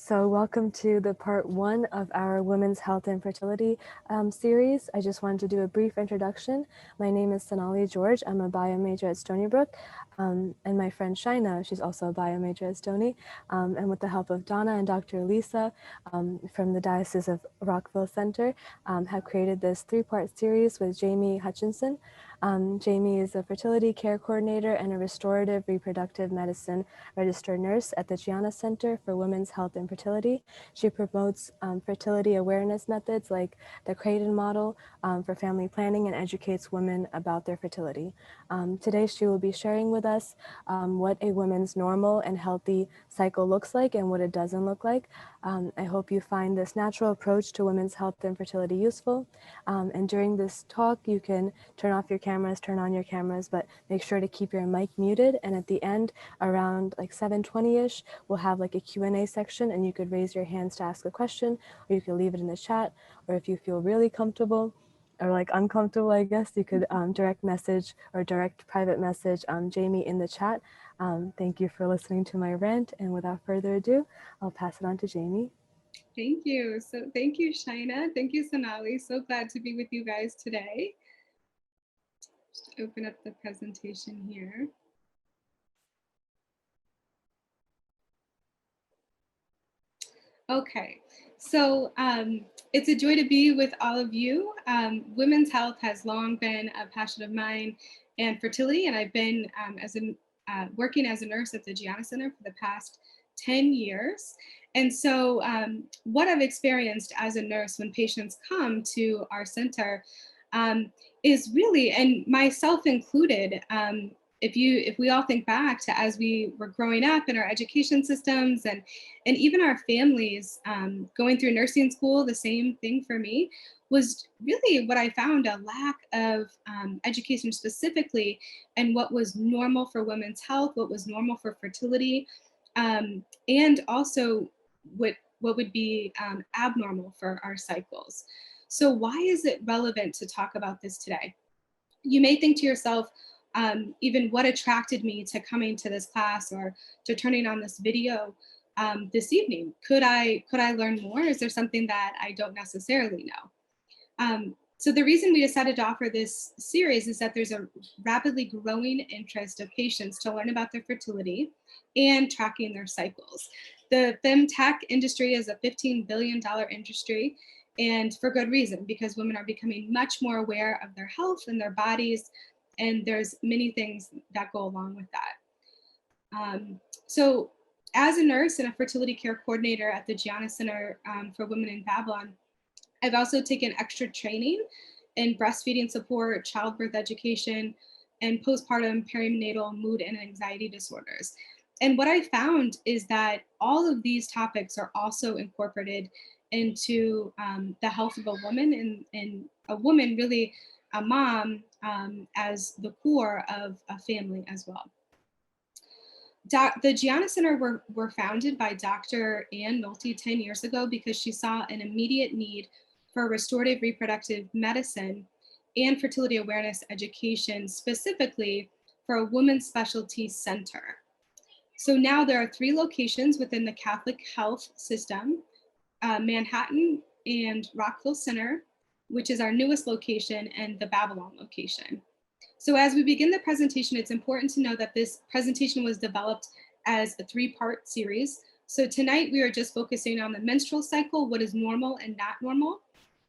So welcome to the part one of our Women's Health and Fertility series. I just wanted to do a brief introduction. My name is Sonali George. I'm a bio major at Stony Brook. And my friend Shaina, she's also a bio major at Stony. And with the help of Donna and Dr. Lisa from the Diocese of Rockville Center, have created this three-part series with Jamie Hutchinson. Jamie is a fertility care coordinator and a restorative reproductive medicine registered nurse at the Gianna Center for Women's Health and Fertility. She promotes fertility awareness methods like the Creighton model for family planning and educates women about their fertility. Today she will be sharing with us what a woman's normal and healthy cycle looks like and what it doesn't look like. I hope you find this natural approach to women's health and fertility useful. And during this talk, you can turn off your cameras, turn on your cameras, but make sure to keep your mic muted. And at the end, around like 7:20-ish, we'll have like a Q&A section, and you could raise your hands to ask a question, or you could leave it in the chat, or if you feel really comfortable or like uncomfortable, I guess, you could direct message or direct private message Jamie in the chat. Thank you for listening to my rant, and without further ado, I'll pass it on to Jamie. Thank you. So thank you, Shaina. Thank you, Sonali. So glad to be with you guys today. Just open up the presentation here. Okay, so it's a joy to be with all of you. Women's health has long been a passion of mine, and fertility, and I've been working as a nurse at the Gianna Center for the past 10 years. And so what I've experienced as a nurse when patients come to our center is really, and myself included, if we all think back to as we were growing up in our education systems and even our families going through nursing school, the same thing for me was really what I found, a lack of education specifically and what was normal for women's health, what was normal for fertility, and also what would be abnormal for our cycles. So why is it relevant to talk about this today? You may think to yourself, even what attracted me to coming to this class or to turning on this video this evening? Could I learn more? Is there something that I don't necessarily know? So the reason we decided to offer this series is that there's a rapidly growing interest of patients to learn about their fertility and tracking their cycles. The femtech industry is a $15 billion industry, and for good reason, because women are becoming much more aware of their health and their bodies, and there's many things that go along with that. So as a nurse and a fertility care coordinator at the Gianna Center for Women in Babylon, I've also taken extra training in breastfeeding support, childbirth education, and postpartum perinatal mood and anxiety disorders. And what I found is that all of these topics are also incorporated into the health of a woman, and a woman, really a mom, as the core of a family as well. The Gianna Center were founded by Dr. Ann Nolte 10 years ago because she saw an immediate need for restorative reproductive medicine and fertility awareness education, specifically for a women's specialty center. So now there are 3 locations within the Catholic Health System, Manhattan and Rockville Center, which is our newest location, and the Babylon location. So as we begin the presentation, it's important to know that this presentation was developed as a 3-part series. So tonight we are just focusing on the menstrual cycle, what is normal and not normal.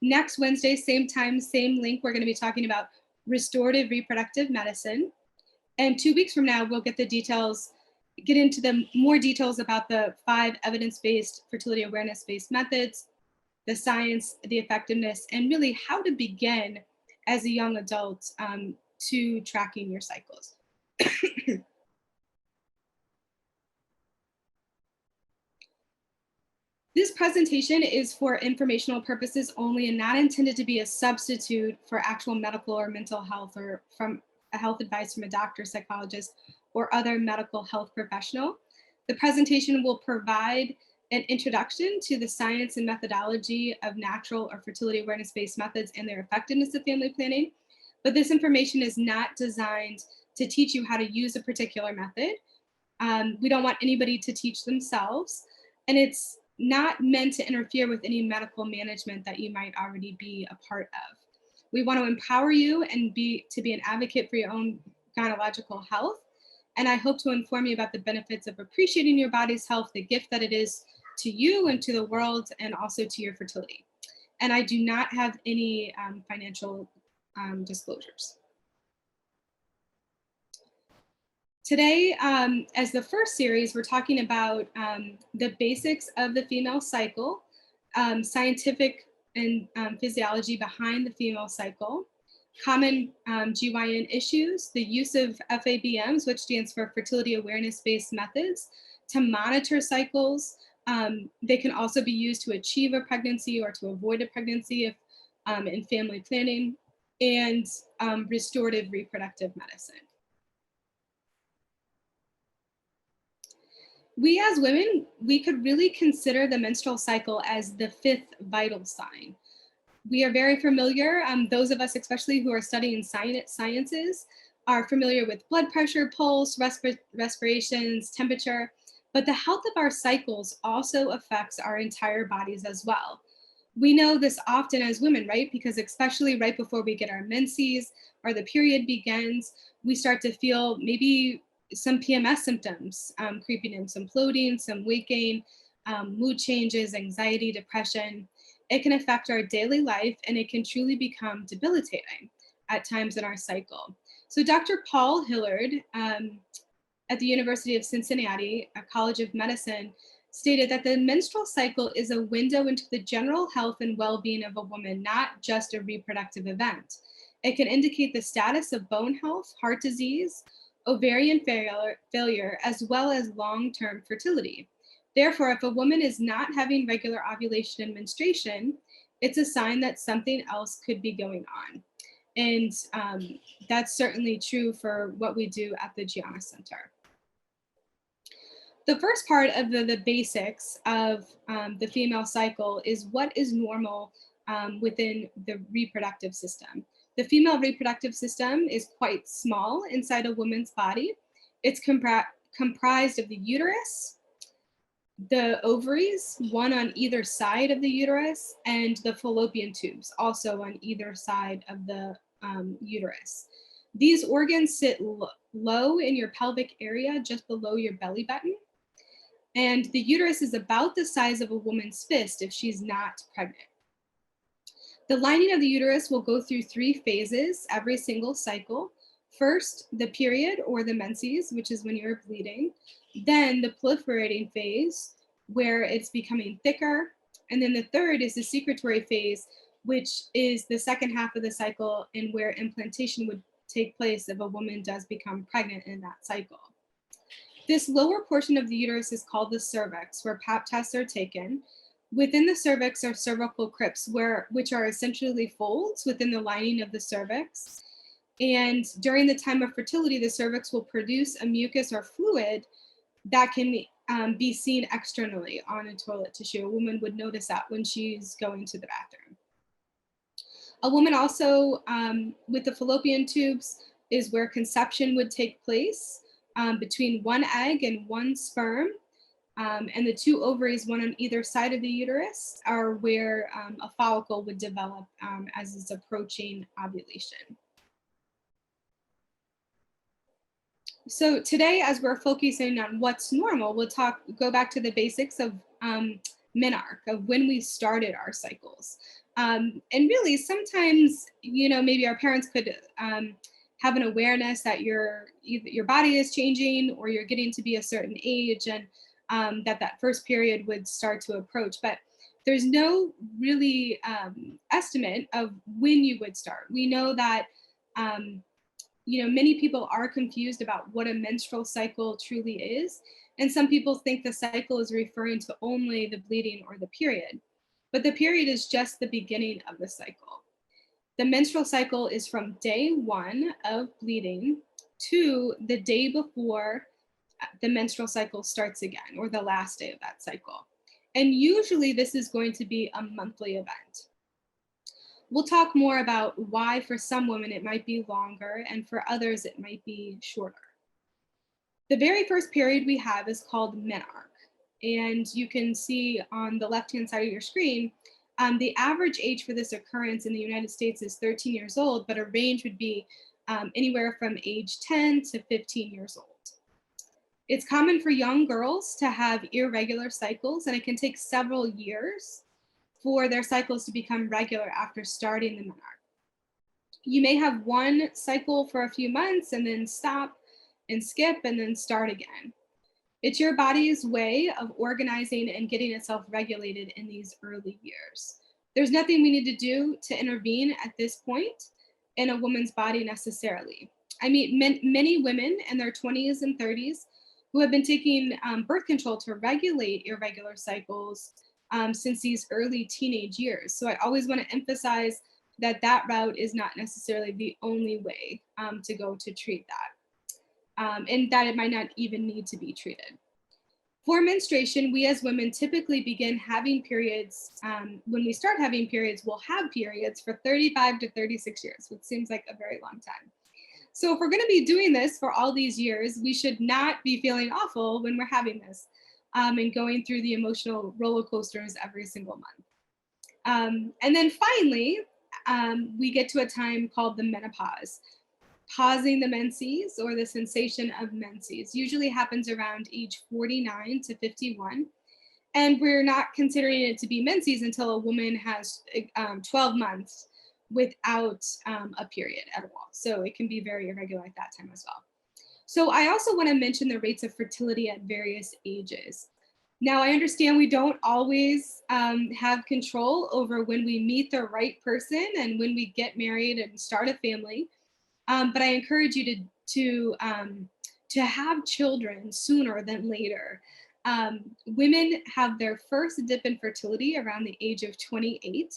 Next Wednesday, same time, same link, we're going to be talking about restorative reproductive medicine. And 2 weeks from now, we'll get into the more details about the 5 evidence-based fertility awareness-based methods, the science, the effectiveness, and really how to begin as a young adult to tracking your cycles. This presentation is for informational purposes only and not intended to be a substitute for actual medical or mental health or from a health advice from a doctor, psychologist, or other medical health professional. The presentation will provide an introduction to the science and methodology of natural or fertility awareness-based methods and their effectiveness of family planning. But this information is not designed to teach you how to use a particular method. We don't want anybody to teach themselves. And it's not meant to interfere with any medical management that you might already be a part of. We want to empower you and be an advocate for your own gynecological health. And I hope to inform you about the benefits of appreciating your body's health, the gift that it is to you and to the world, and also to your fertility. And I do not have any financial disclosures. Today, as the first series, we're talking about the basics of the female cycle, scientific and physiology behind the female cycle, common GYN issues, the use of FABMs, which stands for fertility awareness-based methods, to monitor cycles. They can also be used to achieve a pregnancy or to avoid a pregnancy if in family planning, and restorative reproductive medicine. We as women, we could really consider the menstrual cycle as the fifth vital sign. We are very familiar, those of us especially who are studying sciences are familiar with blood pressure, pulse, respirations, temperature, but the health of our cycles also affects our entire bodies as well. We know this often as women, right? Because especially right before we get our menses or the period begins, we start to feel maybe some PMS symptoms creeping in, some bloating, some weight gain, mood changes, anxiety, depression. It can affect our daily life, and it can truly become debilitating at times in our cycle. So Dr. Paul Hillard at the University of Cincinnati, College of Medicine, stated that the menstrual cycle is a window into the general health and well-being of a woman, not just a reproductive event. It can indicate the status of bone health, heart disease, ovarian failure, as well as long-term fertility. Therefore, if a woman is not having regular ovulation and menstruation, it's a sign that something else could be going on. And that's certainly true for what we do at the Gianna Center. The first part of the basics of the female cycle is what is normal within the reproductive system. The female reproductive system is quite small inside a woman's body. It's comprised of the uterus, the ovaries, one on either side of the uterus, and the fallopian tubes, also on either side of the uterus. These organs sit low in your pelvic area, just below your belly button. And the uterus is about the size of a woman's fist if she's not pregnant. The lining of the uterus will go through 3 phases every single cycle. First, the period or the menses, which is when you're bleeding. Then the proliferating phase, where it's becoming thicker. And then the third is the secretory phase, which is the second half of the cycle and where implantation would take place if a woman does become pregnant in that cycle. This lower portion of the uterus is called the cervix, where Pap tests are taken. Within the cervix are cervical crypts, which are essentially folds within the lining of the cervix. And during the time of fertility, the cervix will produce a mucus or fluid that can be seen externally on a toilet tissue. A woman would notice that when she's going to the bathroom. A woman also, with the fallopian tubes, is where conception would take place between 1 egg and 1 sperm. And the 2 ovaries, one on either side of the uterus, are where a follicle would develop as it's approaching ovulation. So today, as we're focusing on what's normal, we'll go back to the basics of menarche, of when we started our cycles. And really, sometimes, maybe our parents could have an awareness that your body is changing or you're getting to be a certain age, and that first period would start to approach. But there's no really estimate of when you would start. We know that many people are confused about what a menstrual cycle truly is. And some people think the cycle is referring to only the bleeding or the period. But the period is just the beginning of the cycle. The menstrual cycle is from day 1 of bleeding to the day before the menstrual cycle starts again, or the last day of that cycle. And usually this is going to be a monthly event. We'll talk more about why for some women it might be longer and for others it might be shorter. The very first period we have is called menarche. And you can see on the left-hand side of your screen, the average age for this occurrence in the United States is 13 years old, but a range would be anywhere from age 10 to 15 years old. It's common for young girls to have irregular cycles, and it can take several years for their cycles to become regular after starting the menarche. You may have one cycle for a few months and then stop and skip and then start again. It's your body's way of organizing and getting itself regulated in these early years. There's nothing we need to do to intervene at this point in a woman's body necessarily. I meet many women in their 20s and 30s who have been taking birth control to regulate irregular cycles since these early teenage years. So I always want to emphasize that that route is not necessarily the only way to go to treat that, and that it might not even need to be treated. For menstruation, we as women typically begin having periods. When we start having periods, we'll have periods for 35 to 36 years, which seems like a very long time. So if we're going to be doing this for all these years, we should not be feeling awful when we're having this and going through the emotional roller coasters every single month. And then finally, we get to a time called the menopause. Pausing the menses, or the cessation of menses, usually happens around age 49 to 51. And we're not considering it to be menses until a woman has 12 months without a period at all. So it can be very irregular at that time as well. So I also want to mention the rates of fertility at various ages. Now, I understand we don't always have control over when we meet the right person and when we get married and start a family. But I encourage you to have children sooner than later. Women have their first dip in fertility around the age of 28.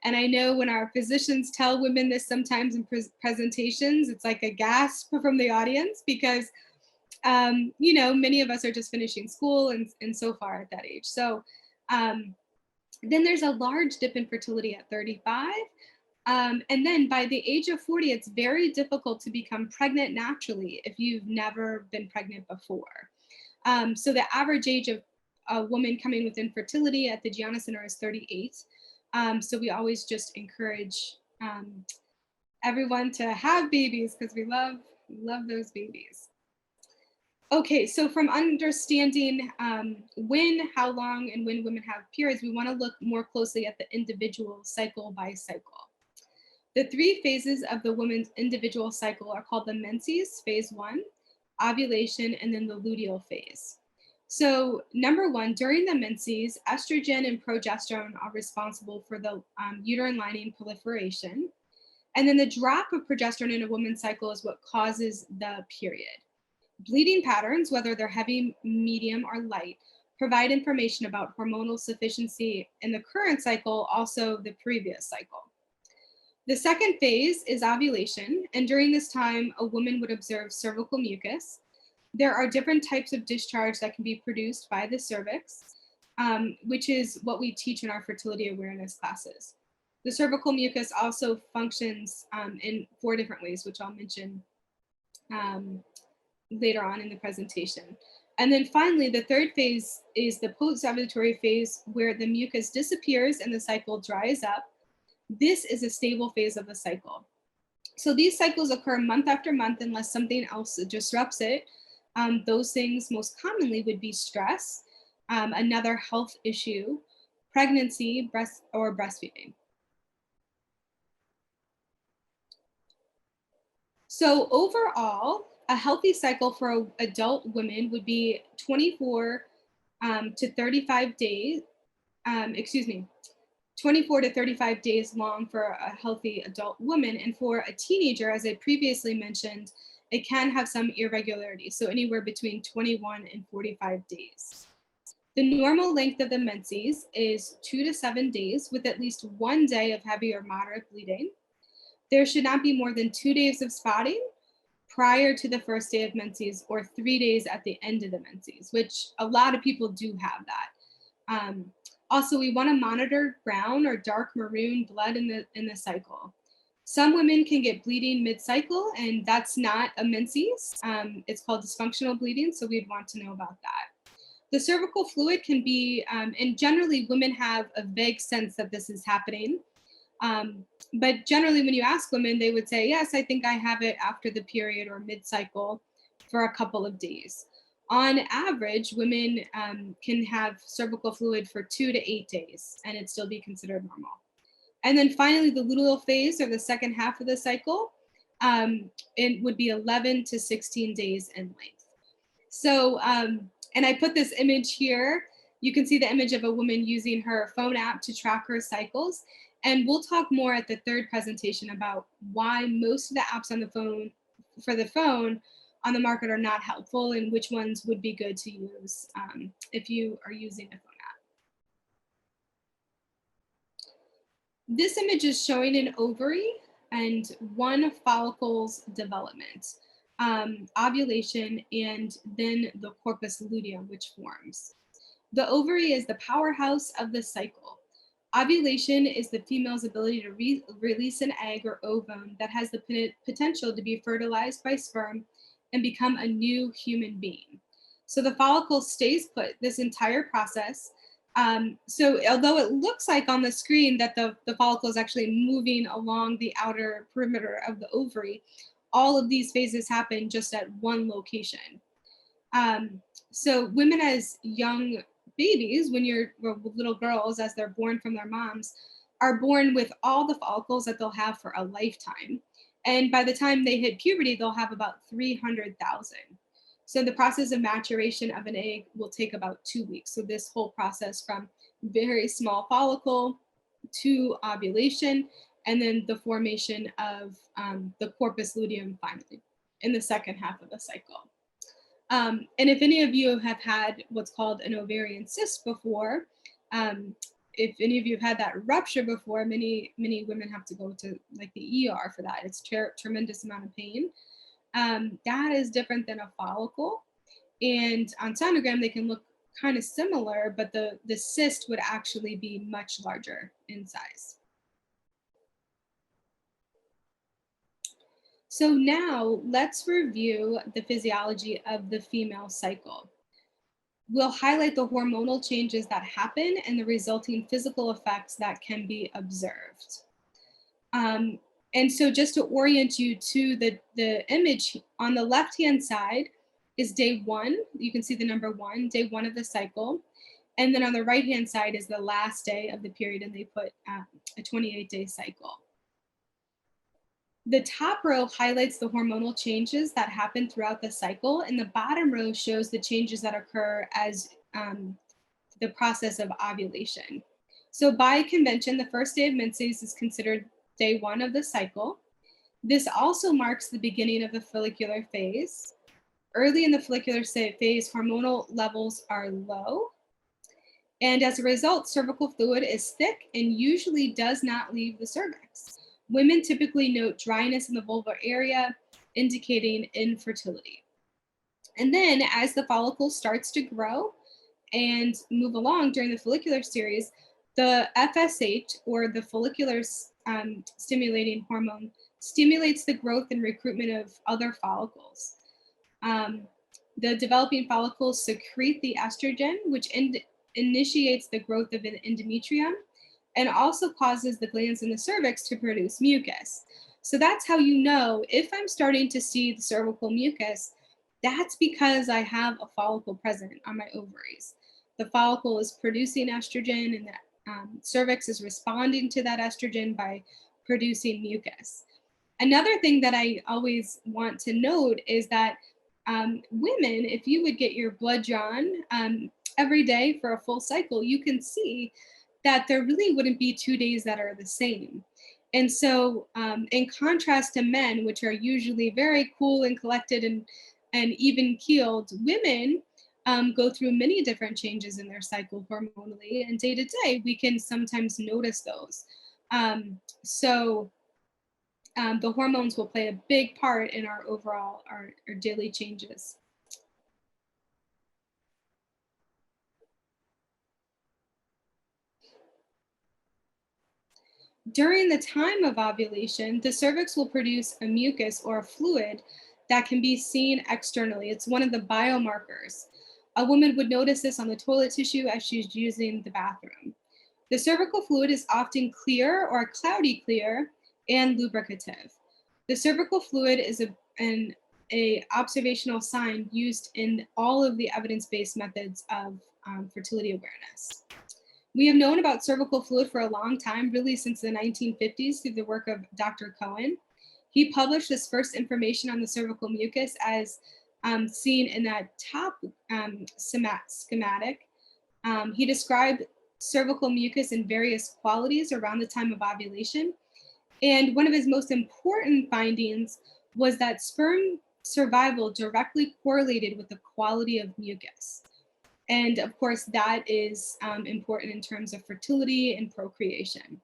And I know when our physicians tell women this sometimes in presentations, it's like a gasp from the audience because, many of us are just finishing school and so far at that age. So then there's a large dip in fertility at 35. And then by the age of 40, it's very difficult to become pregnant naturally if you've never been pregnant before. So the average age of a woman coming with infertility at the Gianna Center is 38. So we always just encourage everyone to have babies because we love those babies. Okay, so from understanding when, how long, and when women have periods, we want to look more closely at the individual cycle by cycle. The three phases of the woman's individual cycle are called the menses, phase 1, ovulation, and then the luteal phase. So number 1, during the menses, estrogen and progesterone are responsible for the uterine lining proliferation. And then the drop of progesterone in a woman's cycle is what causes the period. Bleeding patterns, whether they're heavy, medium, or light, provide information about hormonal sufficiency in the current cycle, also the previous cycle. The second phase is ovulation, and during this time, a woman would observe cervical mucus. There are different types of discharge that can be produced by the cervix, which is what we teach in our fertility awareness classes. The cervical mucus also functions in 4 different ways, which I'll mention later on in the presentation. And then finally, the third phase is the post-ovulatory phase, where the mucus disappears and the cycle dries up. This is a stable phase of the cycle. So these cycles occur month after month unless something else disrupts it. Those things most commonly would be stress, another health issue, pregnancy, breastfeeding. So overall, a healthy cycle for adult women would be 24 to 35 days, 24 to 35 days long for a healthy adult woman. And for a teenager, as I previously mentioned, it can have some irregularity, so anywhere between 21 and 45 days. The normal length of the menses is 2 to 7 days with at least 1 day of heavy or moderate bleeding. There should not be more than 2 days of spotting prior to the first day of menses or 3 days at the end of the menses, which a lot of people do have that. Also, we want to monitor brown or dark maroon blood in the cycle. Some women can get bleeding mid-cycle, and that's not a menses. It's called dysfunctional bleeding, so we'd want to know about that. The cervical fluid can be, and generally women have a vague sense that this is happening. Um, but generally, when you ask women, they would say, yes, I think I have it after the period or mid cycle for a couple of days. On average, women can have cervical fluid for 2 to 8 days and it still be considered normal. And then finally, the luteal phase or the second half of the cycle, it would be 11 to 16 days in length. So, and I put this image here. You can see the image of a woman using her phone app to track her cycles. And we'll talk more at the third presentation about why most of the apps on the phone for the phone on the market are not helpful and which ones would be good to use if you are using a phone app. This image is showing an ovary and one follicle's development, ovulation, and then the corpus luteum, which forms. The ovary is the powerhouse of the cycle. Ovulation is the female's ability to release an egg or ovum that has the potential to be fertilized by sperm and become a new human being. So the follicle stays put this entire process. So although it looks like on the screen that the follicle is actually moving along the outer perimeter of the ovary, all of these phases happen just at one location. So women as young babies, when you're little girls, as they're born from their moms, are born with all the follicles that they'll have for a lifetime. And by the time they hit puberty, they'll have about 300,000. So the process of maturation of an egg will take about 2 weeks. So this whole process from very small follicle to ovulation, and then the formation of the corpus luteum finally in the second half of the cycle. And if any of you have had what's called an ovarian cyst before, if any of you have had that rupture before, many women have to go to like the ER for that. It's tremendous amount of pain. That is different than a follicle. And on sonogram, they can look kind of similar, but the cyst would actually be much larger in size. So now let's review the physiology of the female cycle. We'll highlight the hormonal changes that happen and the resulting physical effects that can be observed. And so just to orient you to the image, on the left-hand side is day 1. You can see the number 1, day 1 of the cycle. And then on the right-hand side is the last day of the period, and they put a 28-day cycle. The top row highlights the hormonal changes that happen throughout the cycle, and the bottom row shows the changes that occur as the process of ovulation. So by convention, the first day of menses is considered day 1 of the cycle. This also marks the beginning of the follicular phase. Early in the follicular phase, hormonal levels are low. And as a result, cervical fluid is thick and usually does not leave the cervix. Women typically note dryness in the vulvar area, indicating infertility. And then as the follicle starts to grow and move along during the follicular series, the FSH, or the follicular stimulating hormone, stimulates the growth and recruitment of other follicles. The developing follicles secrete the estrogen, which initiates the growth of an endometrium, and also causes the glands in the cervix to produce mucus. So that's how you know if I'm starting to see the cervical mucus, that's because I have a follicle present on my ovaries. The follicle is producing estrogen, and the cervix is responding to that estrogen by producing mucus. Another thing that I always want to note is that women, if you would get your blood drawn every day for a full cycle, you can see that there really wouldn't be 2 days that are the same. And so in contrast to men, which are usually very cool and collected and even keeled, women go through many different changes in their cycle hormonally, and day to day, we can sometimes notice those. The hormones will play a big part in our overall, our daily changes. During the time of ovulation, the cervix will produce a mucus or a fluid that can be seen externally. It's one of the biomarkers. A woman would notice this on the toilet tissue as she's using the bathroom. The cervical fluid is often clear or cloudy clear and lubricative. The cervical fluid is a observational sign used in all of the evidence-based methods of fertility awareness. We have known about cervical fluid for a long time, really since the 1950s through the work of Dr. Cohen. He published this first information on the cervical mucus as seen in that top schematic. He described cervical mucus in various qualities around the time of ovulation. And one of his most important findings was that sperm survival directly correlated with the quality of mucus. And of course, that is important in terms of fertility and procreation.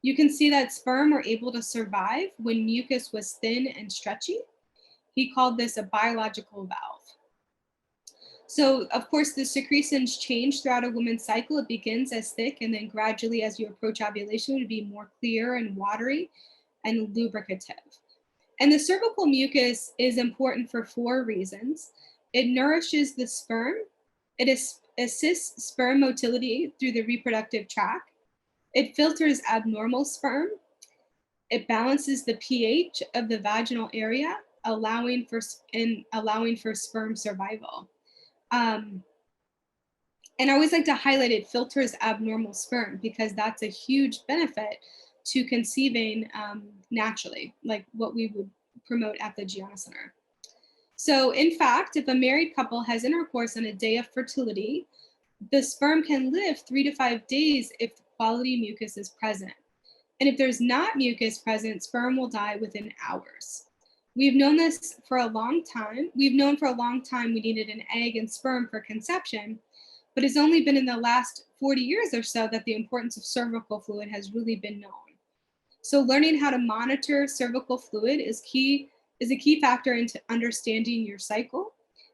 You can see that sperm were able to survive when mucus was thin and stretchy. He called this a biological valve. So of course, the secretions change throughout a woman's cycle. It begins as thick, and then gradually as you approach ovulation, it would be more clear and watery and lubricative. And the cervical mucus is important for 4 reasons. It nourishes the sperm. It assists sperm motility through the reproductive tract. It filters abnormal sperm. It balances the pH of the vaginal area, allowing for sperm survival. And I always like to highlight it filters abnormal sperm because that's a huge benefit to conceiving naturally, like what we would promote at the Gianna Center. So in fact, if a married couple has intercourse on a day of fertility, the sperm can live 3 to 5 days if the quality mucus is present. And if there's not mucus present, sperm will die within hours. We've known this for a long time. We've known for a long time we needed an egg and sperm for conception, but it's only been in the last 40 years or so that the importance of cervical fluid has really been known. So learning how to monitor cervical fluid is a key factor into understanding your cycle.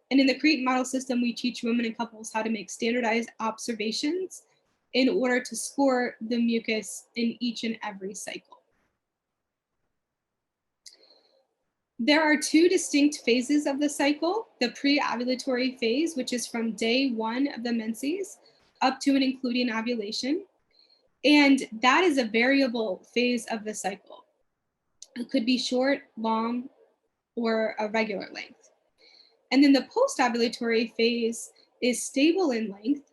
And in the Creighton model system, we teach women and couples how to make standardized observations in order to score the mucus in each and every cycle. There are 2 distinct phases of the cycle: the pre-ovulatory phase, which is from day 1 of the menses up to and including ovulation. And that is a variable phase of the cycle. It could be short, long, or a regular length. And then the post-ovulatory phase is stable in length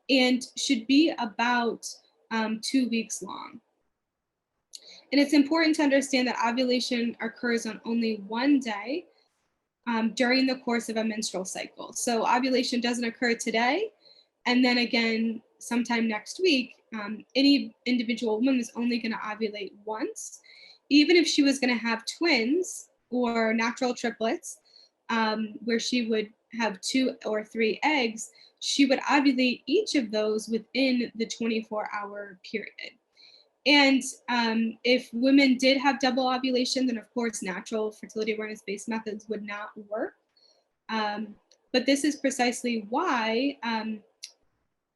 and should be about 2 weeks long. And it's important to understand that ovulation occurs on only one day during the course of a menstrual cycle. So ovulation doesn't occur today, and then again sometime next week. Any individual woman is only going to ovulate once. Even if she was going to have twins or natural triplets, where she would have 2 or 3 eggs, she would ovulate each of those within the 24-hour period. And if women did have double ovulation, then of course natural fertility awareness-based methods would not work. But this is precisely why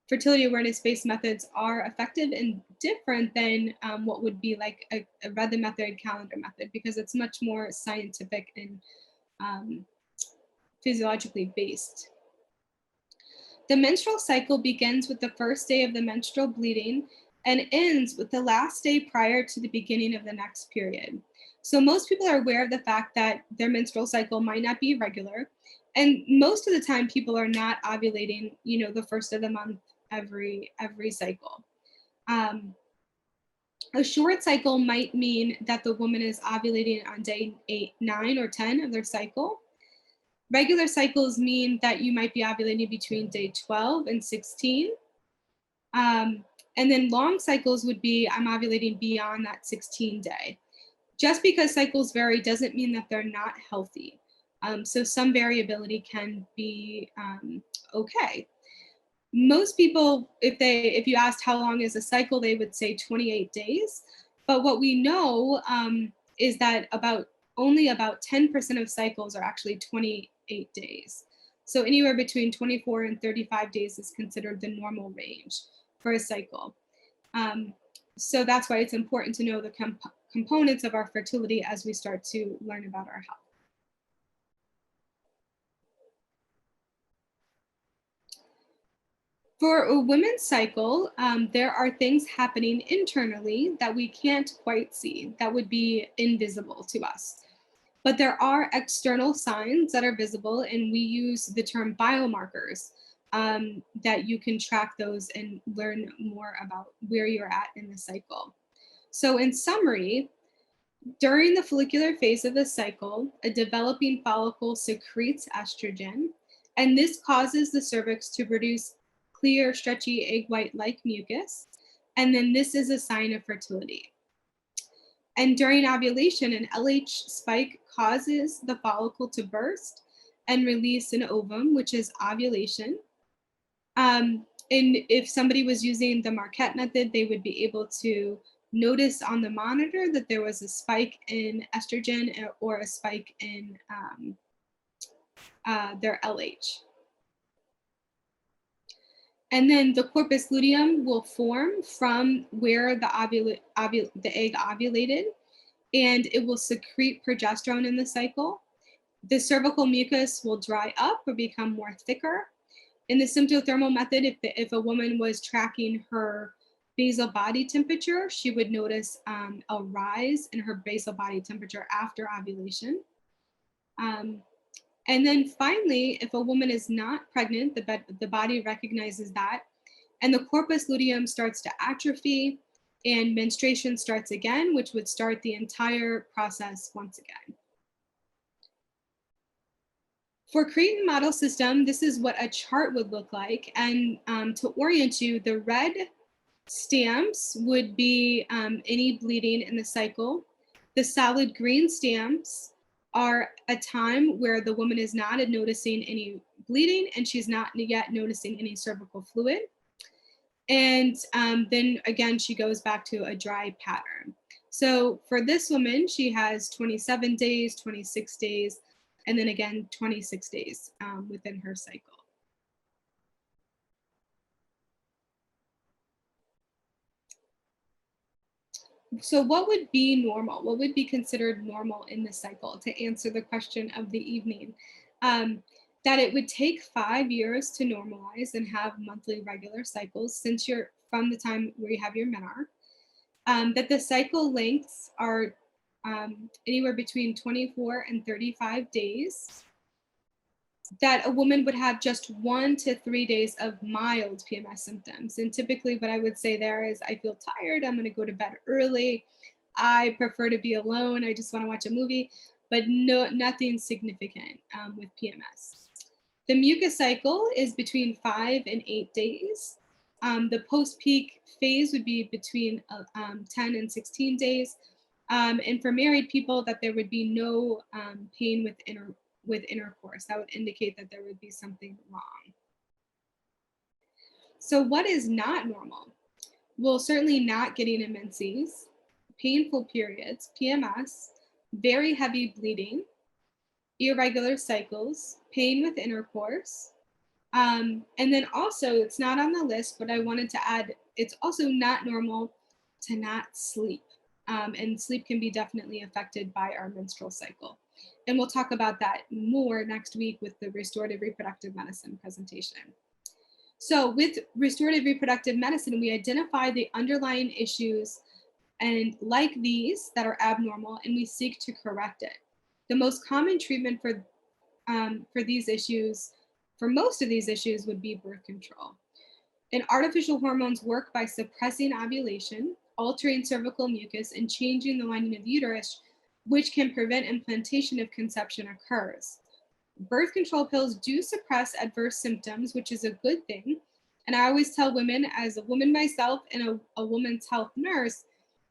fertility awareness-based methods are effective and different than what would be like a rhythm method, calendar method, because it's much more scientific and physiologically based. The menstrual cycle begins with the first day of the menstrual bleeding and ends with the last day prior to the beginning of the next period. So most people are aware of the fact that their menstrual cycle might not be regular. And most of the time people are not ovulating, the first of the month every cycle. A short cycle might mean that the woman is ovulating on day 8, 9, or 10 of their cycle. Regular cycles mean that you might be ovulating between day 12 and 16. And then long cycles would be, I'm ovulating beyond that 16 day. Just because cycles vary doesn't mean that they're not healthy. So some variability can be okay. Most people, if you asked how long is a cycle, they would say 28 days. But what we know is that only about 10% of cycles are actually 28 days. So anywhere between 24 and 35 days is considered the normal range for a cycle. So that's why it's important to know the components of our fertility as we start to learn about our health. For a women's cycle, there are things happening internally that we can't quite see, that would be invisible to us. But there are external signs that are visible, and we use the term biomarkers that you can track those and learn more about where you're at in the cycle. So, in summary, during the follicular phase of the cycle, a developing follicle secretes estrogen, and this causes the cervix to produce clear, stretchy, egg white like mucus. And then this is a sign of fertility. And during ovulation, an LH spike causes the follicle to burst and release an ovum, which is ovulation. And if somebody was using the Marquette method, they would be able to notice on the monitor that there was a spike in estrogen or a spike in their LH. And then the corpus luteum will form from where the egg ovulated, and it will secrete progesterone in the cycle. The cervical mucus will dry up or become more thicker. In the symptothermal method, if a woman was tracking her basal body temperature, she would notice a rise in her basal body temperature after ovulation. And then finally, if a woman is not pregnant, the body recognizes that, and the corpus luteum starts to atrophy, and menstruation starts again, which would start the entire process once again. For Creighton model system, this is what a chart would look like. And to orient you, the red stamps would be any bleeding in the cycle. The solid green stamps are a time where the woman is not noticing any bleeding and she's not yet noticing any cervical fluid. And then again, she goes back to a dry pattern. So for this woman, she has 27 days, 26 days, and then again, 26 days within her cycle. So what would be normal? What would be considered normal in the cycle, to answer the question of the evening? That it would take 5 years to normalize and have monthly regular cycles since you're from the time where you have your menarche. That the cycle lengths are anywhere between 24 and 35 days. That a woman would have just 1 to 3 days of mild PMS symptoms. And typically what I would say there is, I feel tired, I'm gonna go to bed early, I prefer to be alone, I just wanna watch a movie, but nothing significant with PMS. The mucus cycle is between 5 and 8 days. The post-peak phase would be between 10 and 16 days. And for married people, that there would be no pain with intercourse. That would indicate that there would be something wrong. So what is not normal? Well, certainly not getting menses, painful periods, PMS, very heavy bleeding, irregular cycles, pain with intercourse. And then also, it's not on the list, but I wanted to add, it's also not normal to not sleep. And sleep can be definitely affected by our menstrual cycle. And we'll talk about that more next week with the restorative reproductive medicine presentation. So with restorative reproductive medicine, we identify the underlying issues and like these that are abnormal, and we seek to correct it. The most common treatment for these issues, for most of these issues, would be birth control. And artificial hormones work by suppressing ovulation, altering cervical mucus, and changing the lining of the uterus, which can prevent implantation if conception occurs. Birth control pills do suppress adverse symptoms, which is a good thing. And I always tell women, as a woman myself and a woman's health nurse,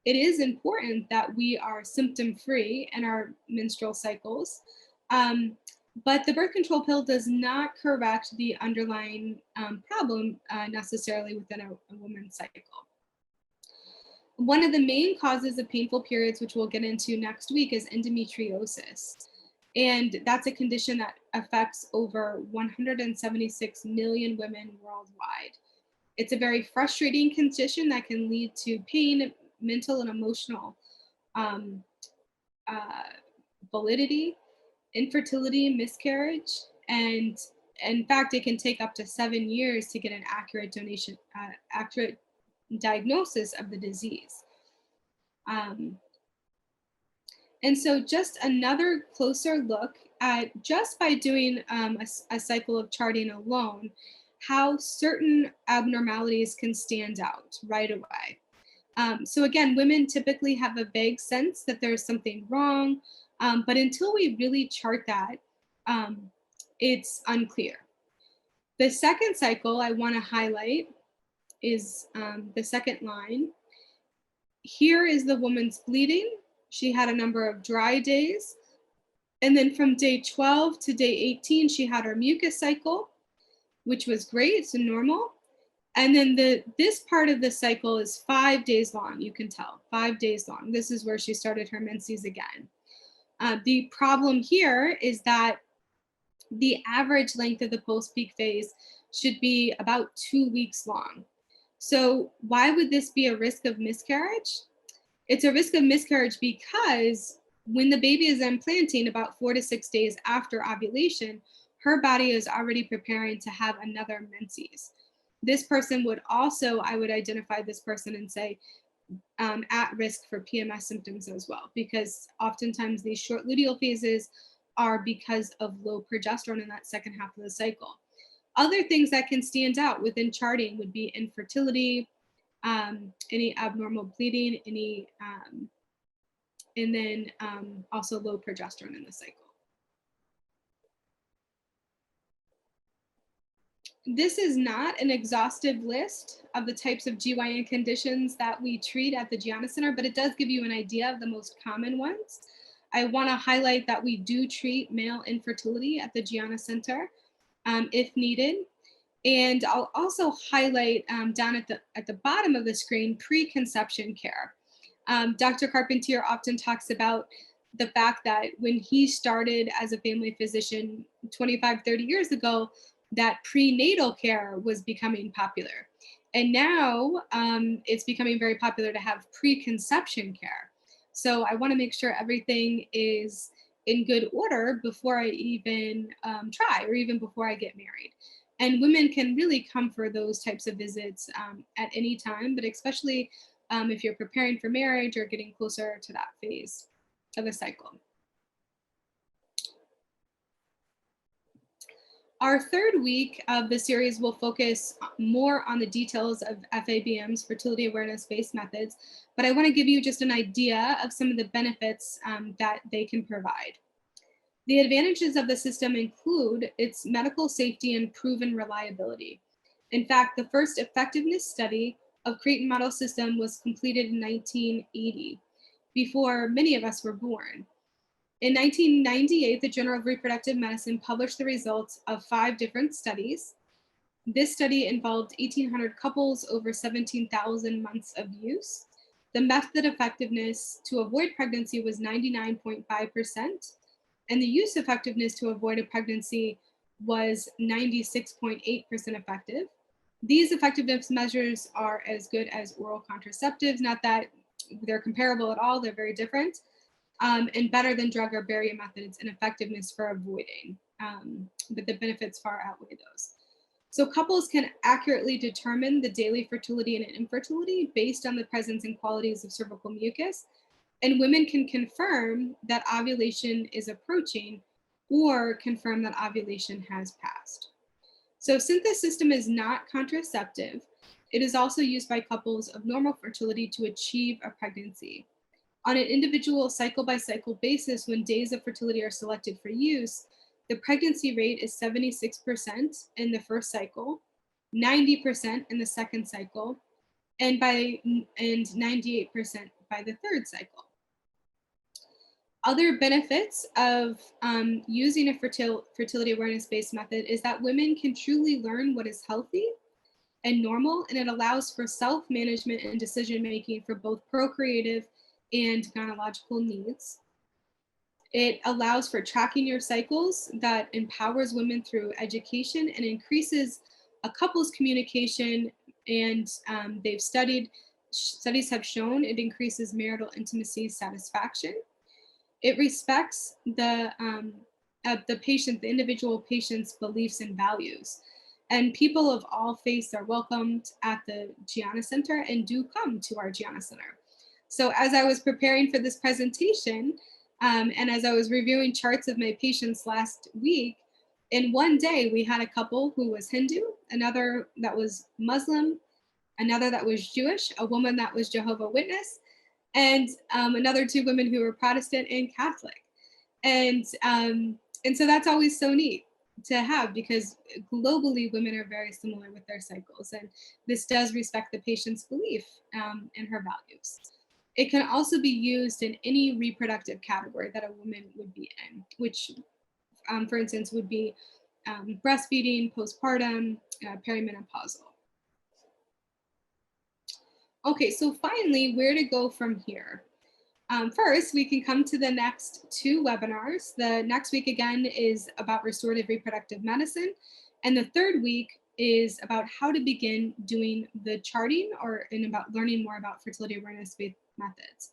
it is important that we are symptom-free in our menstrual cycles. But the birth control pill does not correct the underlying problem necessarily within a woman's cycle. One of the main causes of painful periods, which we'll get into next week, is endometriosis. And that's a condition that affects over 176 million women worldwide. It's a very frustrating condition that can lead to pain, mental and emotional validity, infertility, miscarriage, and In fact, it can take up to 7 years to get an accurate diagnosis of the disease. Um, and so just another closer look at, just by doing a cycle of charting alone, how certain abnormalities can stand out right away. So again, women typically have a vague sense that there's something wrong, but until we really chart that, um, it's unclear. The second cycle I want to highlight is the second line. Here is the woman's bleeding. She had a number of dry days. And then from day 12 to day 18, she had her mucus cycle, which was great, so normal. And then this part of the cycle is 5 days long, you can tell, 5 days long. This is where she started her menses again. The problem here is that the average length of the post-peak phase should be about 2 weeks long. So why would this be a risk of miscarriage? It's a risk of miscarriage because when the baby is implanting about 4 to 6 days after ovulation, her body is already preparing to have another menses. This person would also, I would identify this person and say, at risk for PMS symptoms as well, because oftentimes these short luteal phases are because of low progesterone in that second half of the cycle. Other things that can stand out within charting would be infertility, any abnormal bleeding, and then also low progesterone in the cycle. This is not an exhaustive list of the types of GYN conditions that we treat at the Gianna Center, but it does give you an idea of the most common ones. I want to highlight that we do treat male infertility at the Gianna Center if needed. And I'll also highlight down at the bottom of the screen, preconception care. Dr. Carpentier often talks about the fact that when he started as a family physician 25, 30 years ago, that prenatal care was becoming popular. And now it's becoming very popular to have preconception care. So I want to make sure everything is in good order before I even try, or even before I get married. And women can really come for those types of visits at any time, but especially if you're preparing for marriage or getting closer to that phase of the cycle. Our third week of the series will focus more on the details of FABM's fertility awareness-based methods, but I want to give you just an idea of some of the benefits that they can provide. The advantages of the system include its medical safety and proven reliability. In fact, the first effectiveness study of Creighton model system was completed in 1980, before many of us were born. In 1998, the Journal of Reproductive Medicine published the results of 5 different studies. This study involved 1,800 couples over 17,000 months of use. The method effectiveness to avoid pregnancy was 99.5%, and the use effectiveness to avoid a pregnancy was 96.8% effective. These effectiveness measures are as good as oral contraceptives, not that they're comparable at all, they're very different, and better than drug or barrier methods in effectiveness for avoiding, but the benefits far outweigh those. So couples can accurately determine the daily fertility and infertility based on the presence and qualities of cervical mucus, and women can confirm that ovulation is approaching or confirm that ovulation has passed. So since this system is not contraceptive, it is also used by couples of normal fertility to achieve a pregnancy. On an individual cycle-by-cycle basis, when days of fertility are selected for use, the pregnancy rate is 76% in the first cycle, 90% in the second cycle, and 98% by the third cycle. Other benefits of using a fertility awareness-based method is that women can truly learn what is healthy and normal, and it allows for self-management and decision-making for both procreative and gynecological needs. It allows for tracking your cycles that empowers women through education and increases a couple's communication, and studies have shown it increases marital intimacy satisfaction. It respects the the individual patient's beliefs and values. And people of all faiths are welcomed at the Gianna Center and do come to our Gianna Center. So as I was preparing for this presentation, and as I was reviewing charts of my patients last week, in one day we had a couple who was Hindu, another that was Muslim, another that was Jewish, a woman that was Jehovah's Witness, and another two women who were Protestant and Catholic. And so that's always so neat to have, because globally women are very similar with their cycles, and this does respect the patient's belief and her values. It can also be used in any reproductive category that a woman would be in, which for instance would be breastfeeding, postpartum, perimenopausal. Okay, so finally, where to go from here? First, we can come to the next two webinars. The next week, again, is about restorative reproductive medicine. And the third week is about how to begin doing the charting and about learning more about fertility awareness-based methods.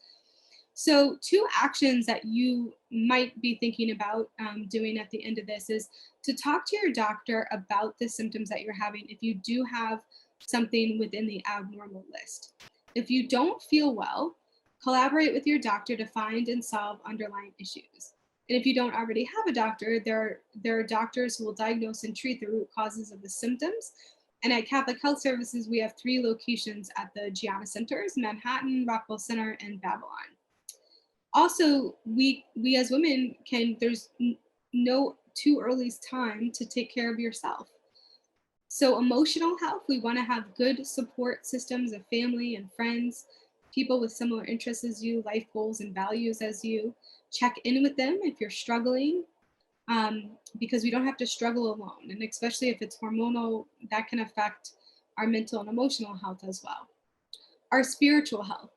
So 2 actions that you might be thinking about doing at the end of this is to talk to your doctor about the symptoms that you're having if you do have something within the abnormal list. If you don't feel well, collaborate with your doctor to find and solve underlying issues. And if you don't already have a doctor, there are doctors who will diagnose and treat the root causes of the symptoms. And at Catholic Health Services, we have 3 locations at the Gianna Centers: Manhattan, Rockville Center, and Babylon. Also, we as women there's no too early time to take care of yourself. So emotional health, we want to have good support systems of family and friends, people with similar interests as you, life goals and values as you. Check in with them if you're struggling, because we don't have to struggle alone. And especially if it's hormonal, that can affect our mental and emotional health as well. Our spiritual health.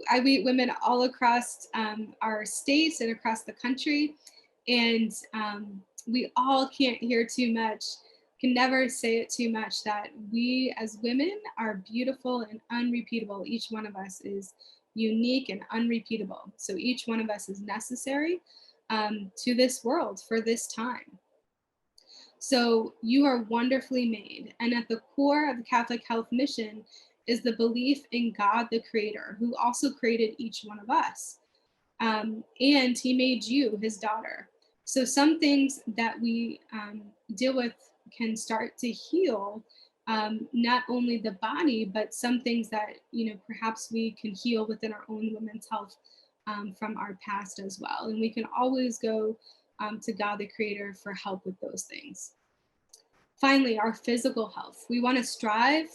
I meet women all across our states and across the country, and we all can't hear too much, can never say it too much, that we as women are beautiful and unrepeatable. Each one of us is unique and unrepeatable. So each one of us is necessary to this world for this time. So you are wonderfully made. And at the core of the Catholic Health Mission is the belief in God, the Creator, who also created each one of us. And He made you His daughter. So some things that we deal with can start to heal not only the body, but some things that, perhaps we can heal within our own women's health from our past as well. And we can always go to God, the Creator, for help with those things. Finally, our physical health. We want to strive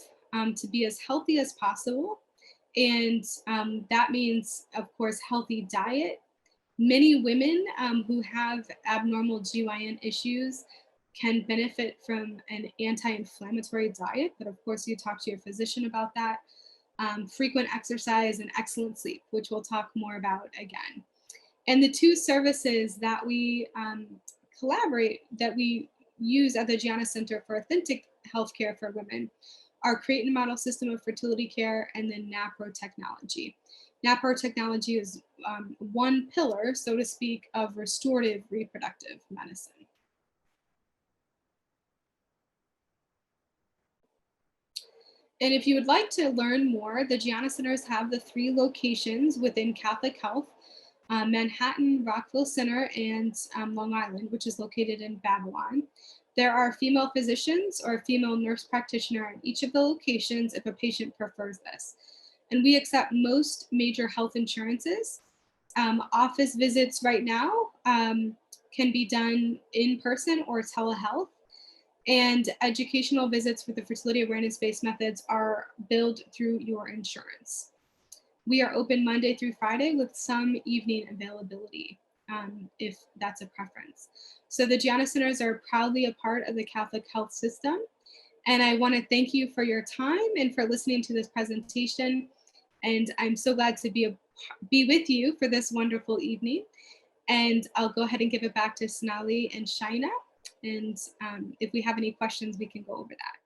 to be as healthy as possible. And that means, of course, healthy diet. Many women who have abnormal GYN issues can benefit from an anti-inflammatory diet, but of course you talk to your physician about that. Frequent exercise and excellent sleep, which we'll talk more about again. And the 2 services that we that we use at the Gianna Center for Authentic Healthcare for Women are Create a Model System of Fertility Care and then NAPRO technology. NAPRO technology is one pillar, so to speak, of restorative reproductive medicine. And if you would like to learn more, the Gianna Centers have the 3 locations within Catholic Health: Manhattan, Rockville Center, and Long Island, which is located in Babylon. There are female physicians or a female nurse practitioner at each of the locations if a patient prefers this. And we accept most major health insurances. Office visits right now can be done in person or telehealth. And educational visits for the fertility awareness-based methods are billed through your insurance. We are open Monday through Friday with some evening availability, if that's a preference. So the Gianna Centers are proudly a part of the Catholic health system. And I want to thank you for your time and for listening to this presentation. And I'm so glad to be with you for this wonderful evening. And I'll go ahead and give it back to Sonali and Shaina. And if we have any questions, we can go over that.